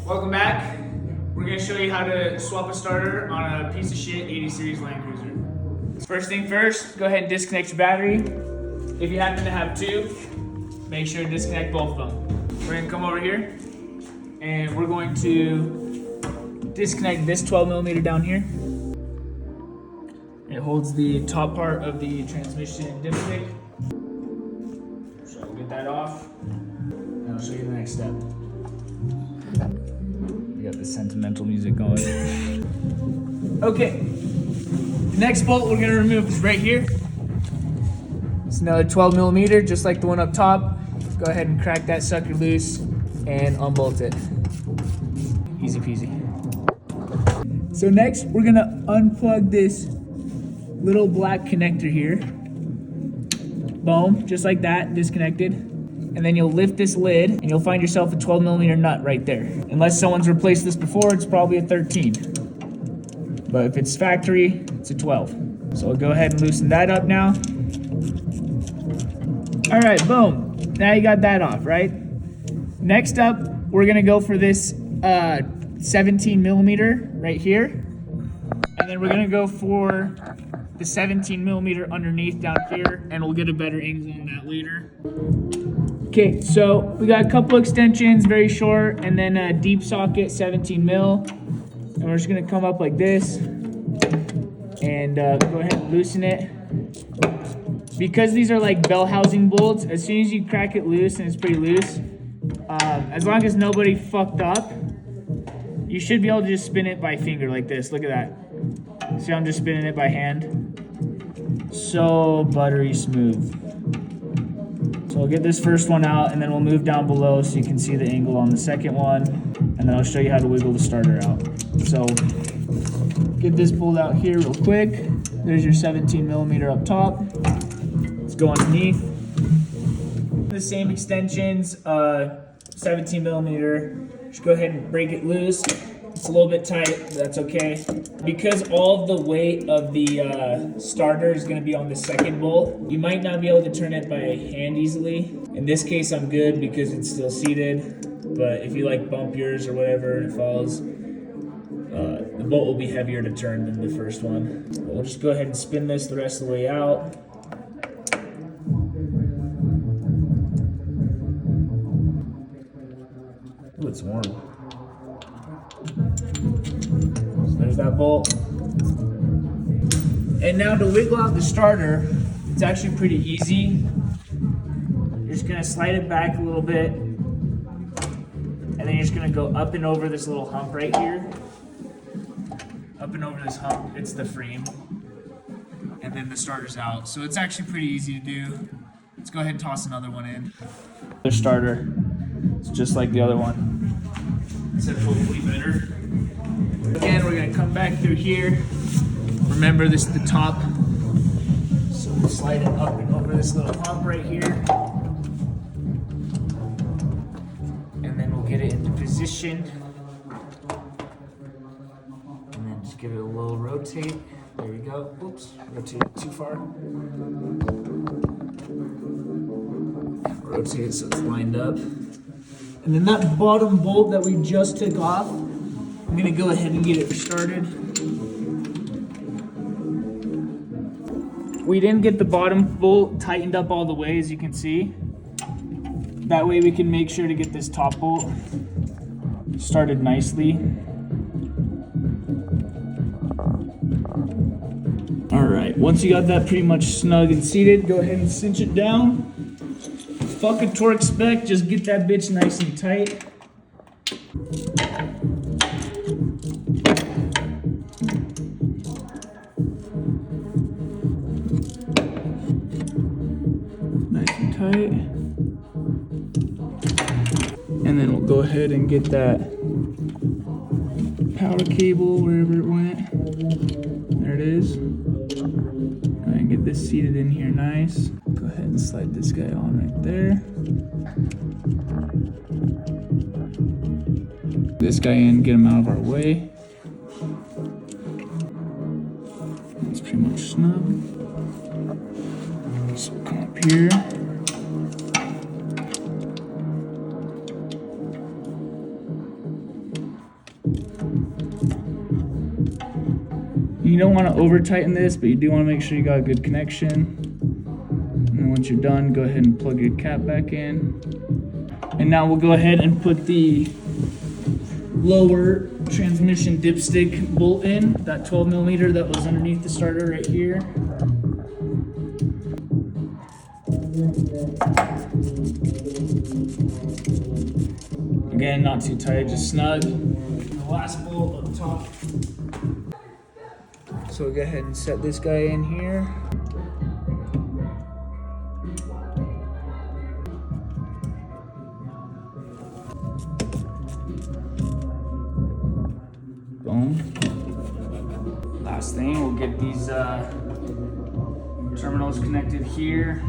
Welcome back. We're gonna show you how to swap a starter on a piece of shit 80 series Land Cruiser. First thing first, go ahead and disconnect your battery. If you happen to have two, make sure to disconnect both of them. We're gonna come over here and we're going to disconnect this 12 millimeter down here. It holds the top part of the transmission dipstick. So we'll get that off and I'll show you the next step. We got the sentimental music going. Okay, the next bolt we're gonna remove is right here. It's another 12 millimeter, just like the one up top. Go ahead and crack that sucker loose and unbolt it. Easy peasy. So next, we're gonna unplug this little black connector here. Boom, just like that, disconnected. And then you'll lift this lid and you'll find yourself a 12 millimeter nut right there. Unless someone's replaced this before, it's probably a 13. But if it's factory, it's a 12. So we'll go ahead and loosen that up now. All right, boom. Now you got that off, right? Next up, we're gonna go for this 17 millimeter right here. And then we're gonna go for the 17 millimeter underneath down here, and we'll get a better angle on that later. Okay, so we got a couple extensions, very short, and then a deep socket, 17 mil. And we're just gonna come up like this and go ahead and loosen it. Because these are like bell housing bolts, as soon as you crack it loose, and it's pretty loose, as long as nobody fucked up, you should be able to just spin it by finger like this. Look at that. See how I'm just spinning it by hand? So buttery smooth. So we'll get this first one out and then we'll move down below so you can see the angle on the second one. And then I'll show you how to wiggle the starter out. So get this pulled out here real quick. There's your 17 millimeter up top. Let's go underneath. The same extensions, 17 millimeter. Just go ahead and break it loose. It's a little bit tight, but that's okay. Because all of the weight of the starter is gonna be on the second bolt, you might not be able to turn it by hand easily. In this case, I'm good because it's still seated. But if you like bump yours or whatever and it falls, the bolt will be heavier to turn than the first one. But we'll just go ahead and spin this the rest of the way out. Ooh, it's warm. So there's that bolt. And now to wiggle out the starter, it's actually pretty easy. You're just gonna slide it back a little bit, and then you're just gonna go up and over this little hump right here. Up and over this hump, it's the frame. And then the starter's out. So it's actually pretty easy to do. Let's go ahead and toss another one in. The starter, it's just like the other one, except hopefully better. Again, we're gonna come back through here. Remember, this is the top. So we'll slide it up and over this little hump right here. And then we'll get it into position. And then just give it a little rotate. There we go. Oops, rotate it too far. Rotate it so it's lined up. And then that bottom bolt that we just took off, I'm gonna go ahead and get it started. We didn't get the bottom bolt tightened up all the way, as you can see. That way we can make sure to get this top bolt started nicely. All right, once you got that pretty much snug and seated, go ahead and cinch it down. Fuck a torque spec, just get that bitch nice and tight. Nice and tight. And then we'll go ahead and get that power cable wherever it went. There it is. Go ahead and get this seated in here nice. Go ahead and slide this guy on right there. This guy in, get him out of our way. It's pretty much snug. So we'll come up here. You don't want to over tighten this, but you do want to make sure you got a good connection. And then once you're done, go ahead and plug your cap back in. And now we'll go ahead and put the lower transmission dipstick bolt in, that 12 millimeter that was underneath the starter right here. Again, not too tight, just snug. The last bolt up top. So we'll go ahead and set this guy in here. Boom. Last thing, we'll get these terminals connected here.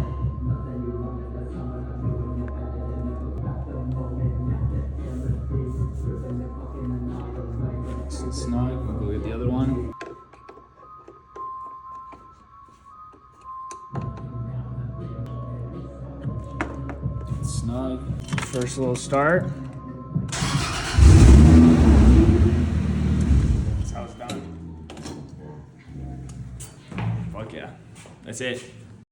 Nice and snug. We'll go get the other one. Snug. First little start. That's how it's done. Fuck yeah. That's it.